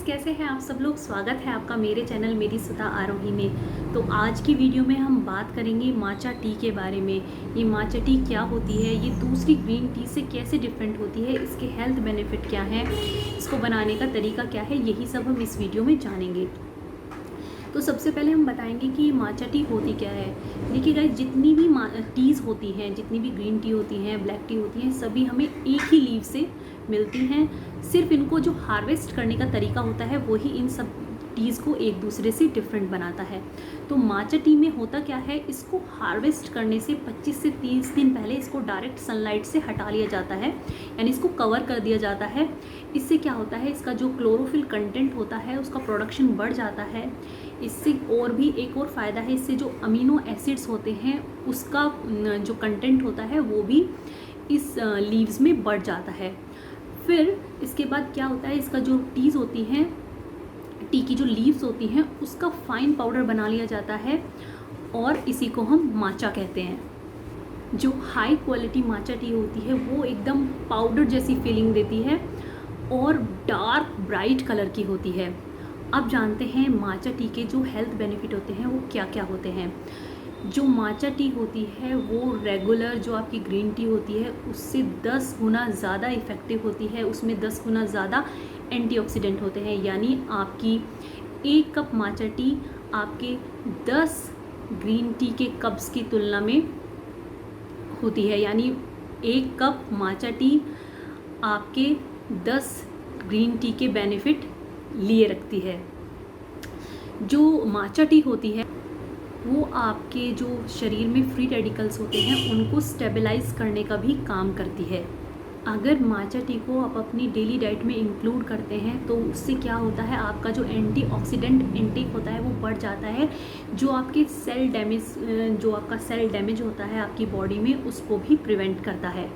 कैसे हैं आप सब लोग। स्वागत है आपका मेरे चैनल मेरी सुधा आरोही में। तो आज की वीडियो में हम बात करेंगे माचा टी के बारे में। ये माचा टी क्या होती है, ये दूसरी ग्रीन टी से कैसे डिफरेंट होती है, इसके हेल्थ बेनिफिट क्या हैं, इसको बनाने का तरीका क्या है, यही सब हम इस वीडियो में जानेंगे। तो सबसे पहले हम बताएंगे कि माचा टी होती क्या है। देखिए गाइस, जितनी भी टीज़ होती हैं, जितनी भी ग्रीन टी होती हैं, ब्लैक टी होती हैं, सभी हमें एक ही लीव से मिलती हैं। सिर्फ इनको जो हार्वेस्ट करने का तरीका होता है वही इन सब टीज़ को एक दूसरे से डिफरेंट बनाता है। तो माचा टी में होता क्या है, इसको हार्वेस्ट करने से 25 से 30 दिन पहले इसको डायरेक्ट सनलाइट से हटा लिया जाता है, यानी इसको कवर कर दिया जाता है। इससे क्या होता है, इसका जो क्लोरोफिल कंटेंट होता है उसका प्रोडक्शन बढ़ जाता है। इससे और भी एक और फ़ायदा है, इससे जो अमीनो एसिड्स होते हैं उसका जो कंटेंट होता है वो भी इस लीव्स में बढ़ जाता है। फिर इसके बाद क्या होता है, इसका जो टीज़ होती हैं, टी की जो लीव्स होती हैं उसका फाइन पाउडर बना लिया जाता है और इसी को हम माचा कहते हैं। जो हाई क्वालिटी माचा टी होती है वो एकदम पाउडर जैसी फीलिंग देती है और डार्क ब्राइट कलर की होती है। अब जानते हैं माचा टी के जो हेल्थ बेनिफिट होते हैं वो क्या क्या होते हैं। जो माचा टी होती है वो रेगुलर जो आपकी ग्रीन टी होती है उससे 10 गुना ज़्यादा इफ़ेक्टिव होती है। उसमें 10 गुना ज़्यादा एंटीऑक्सीडेंट होते हैं, यानी आपकी एक कप माचा टी आपके 10 ग्रीन टी के कप्स की तुलना में होती है। यानी एक कप माचा टी आपके 10 ग्रीन टी के बेनिफिट लिए रखती है। जो माचा टी होती है वो आपके जो शरीर में फ्री रेडिकल्स होते हैं उनको स्टेबलाइज करने का भी काम करती है। अगर माचा टी को आप अपनी डेली डाइट में इंक्लूड करते हैं तो उससे क्या होता है, आपका जो एंटीऑक्सीडेंट इनटेक होता है वो बढ़ जाता है। जो आपके सेल डैमेज, जो आपका सेल डैमेज होता है आपकी बॉडी में, उसको भी प्रिवेंट करता है।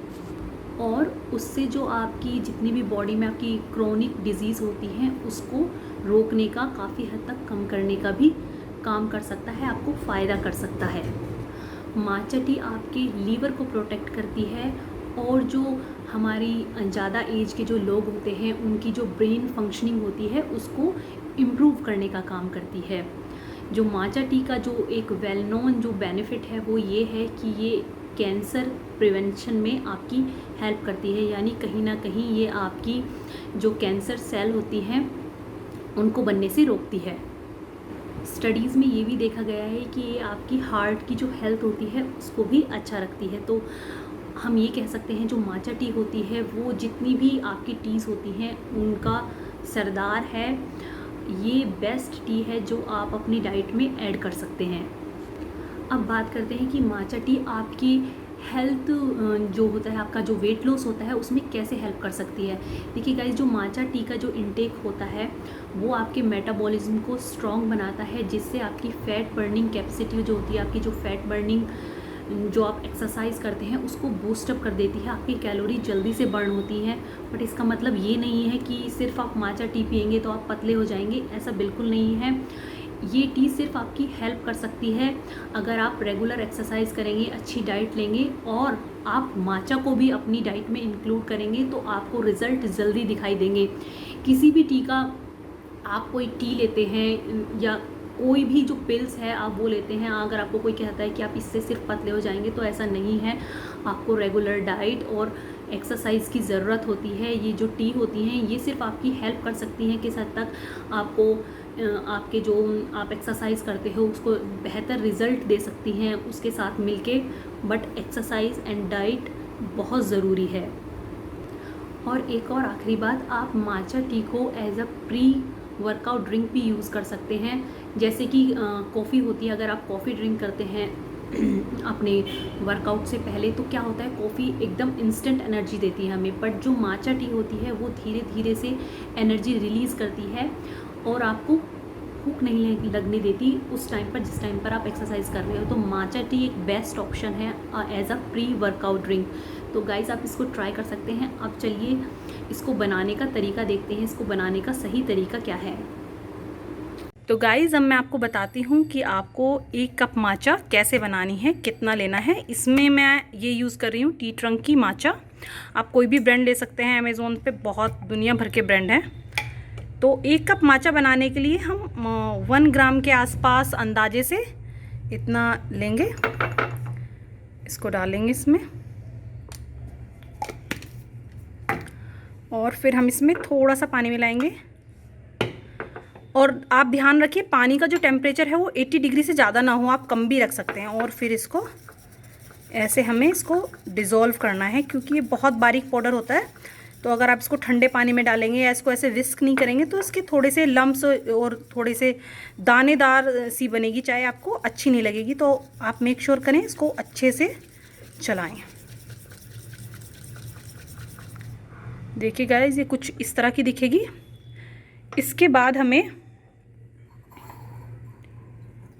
और उससे जो आपकी जितनी भी बॉडी में आपकी क्रोनिक डिजीज़ होती हैं उसको रोकने का, काफ़ी हद तक कम करने का भी काम कर सकता है, आपको फ़ायदा कर सकता है। माचा टी आपके लीवर को प्रोटेक्ट करती है और जो हमारी ज़्यादा एज के जो लोग होते हैं उनकी जो ब्रेन फंक्शनिंग होती है उसको इम्प्रूव करने का काम करती है। जो माचा टी का जो एक वेल नोन जो बेनिफिट है वो ये है कि ये कैंसर प्रिवेंशन में आपकी हेल्प करती है, यानी कहीं ना कहीं ये आपकी जो कैंसर सेल होती हैं उनको बनने से रोकती है। स्टडीज़ में ये भी देखा गया है कि ये आपकी हार्ट की जो हेल्थ होती है उसको भी अच्छा रखती है। तो हम ये कह सकते हैं जो माचा टी होती है वो जितनी भी आपकी टीज़ होती हैं उनका सरदार है। ये बेस्ट टी है जो आप अपनी डाइट में ऐड कर सकते हैं। अब बात करते हैं कि माचा टी आपकी हेल्थ जो होता है, आपका जो वेट लॉस होता है उसमें कैसे हेल्प कर सकती है। देखिए गाइस, जो माचा टी का जो इनटेक होता है वो आपके मेटाबॉलिज्म को स्ट्रॉन्ग बनाता है, जिससे आपकी फ़ैट बर्निंग कैपेसिटी जो होती है, आपकी जो फ़ैट बर्निंग जो आप एक्सरसाइज करते हैं उसको बूस्टअप कर देती है। आपकी कैलोरी जल्दी से बर्न होती है। बट इसका मतलब ये नहीं है कि सिर्फ आप माचा टी पिएंगे तो आप पतले हो जाएंगे, ऐसा बिल्कुल नहीं है। ये टी सिर्फ आपकी हेल्प कर सकती है अगर आप रेगुलर एक्सरसाइज करेंगे, अच्छी डाइट लेंगे और आप माचा को भी अपनी डाइट में इंक्लूड करेंगे तो आपको रिज़ल्ट जल्दी दिखाई देंगे। किसी भी टी का आप कोई टी लेते हैं या कोई भी जो पिल्स है आप वो लेते हैं, अगर आपको कोई कहता है कि आप इससे सिर्फ पतले हो जाएंगे तो ऐसा नहीं है। आपको रेगुलर डाइट और एक्सरसाइज की ज़रूरत होती है। ये जो टी होती हैं ये सिर्फ आपकी हेल्प कर सकती हैं किस हद तक, आपको आपके जो आप एक्सरसाइज करते हो उसको बेहतर रिज़ल्ट दे सकती हैं उसके साथ मिलके। बट एक्सरसाइज एंड डाइट बहुत ज़रूरी है। और एक और आखिरी बात, आप माचा टी को as a pre workout drink भी यूज़ कर सकते हैं। जैसे कि कॉफ़ी होती है, अगर आप कॉफ़ी ड्रिंक करते हैं अपने वर्कआउट से पहले तो क्या होता है, कॉफ़ी एकदम इंस्टेंट एनर्जी देती है हमें। बट जो माचा टी होती है वो धीरे धीरे से एनर्जी रिलीज़ करती है और आपको भूख नहीं लगने देती उस टाइम पर जिस टाइम पर आप एक्सरसाइज कर रहे हो। तो माचा टी एक बेस्ट ऑप्शन है as a pre workout drink. तो गाइज़, आप इसको ट्राई कर सकते हैं। अब चलिए इसको बनाने का तरीका देखते हैं, इसको बनाने का सही तरीका क्या है। तो गाइज़, अब मैं आपको बताती हूँ कि आपको एक कप माचा कैसे बनानी है, कितना लेना है। इसमें मैं ये यूज़ कर रही हूँ टी ट्रंक की माचा। आप कोई भी ब्रांड ले सकते हैं, अमेज़ोन पे बहुत दुनिया भर के ब्रांड हैं। तो 1 कप माचा बनाने के लिए हम 1 ग्राम के आसपास अंदाजे से इतना लेंगे। इसको डालेंगे इसमें और फिर हम इसमें थोड़ा सा पानी मिलाएंगे। और आप ध्यान रखिए पानी का जो टेम्परेचर है वो 80 डिग्री से ज़्यादा ना हो, आप कम भी रख सकते हैं। और फिर इसको ऐसे हमें इसको डिज़ोल्व करना है, क्योंकि ये बहुत बारीक पाउडर होता है। तो अगर आप इसको ठंडे पानी में डालेंगे या इसको ऐसे विस्क नहीं करेंगे तो इसके थोड़े से लम्प्स और थोड़े से दानेदार सी बनेगी, चाय आपको अच्छी नहीं लगेगी। तो आप मेक श्योर करें इसको अच्छे से चलाएं। देखिए गाइस, ये कुछ इस तरह की दिखेगी। इसके बाद हमें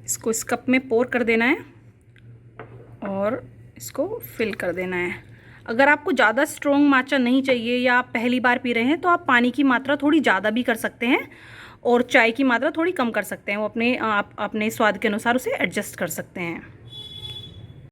इसको इस कप में पोर कर देना है और इसको फिल कर देना है। अगर आपको ज़्यादा स्ट्रॉन्ग माचा नहीं चाहिए या आप पहली बार पी रहे हैं तो आप पानी की मात्रा थोड़ी ज़्यादा भी कर सकते हैं और चाय की मात्रा थोड़ी कम कर सकते हैं। वो अपने स्वाद के अनुसार उसे एडजस्ट कर सकते हैं।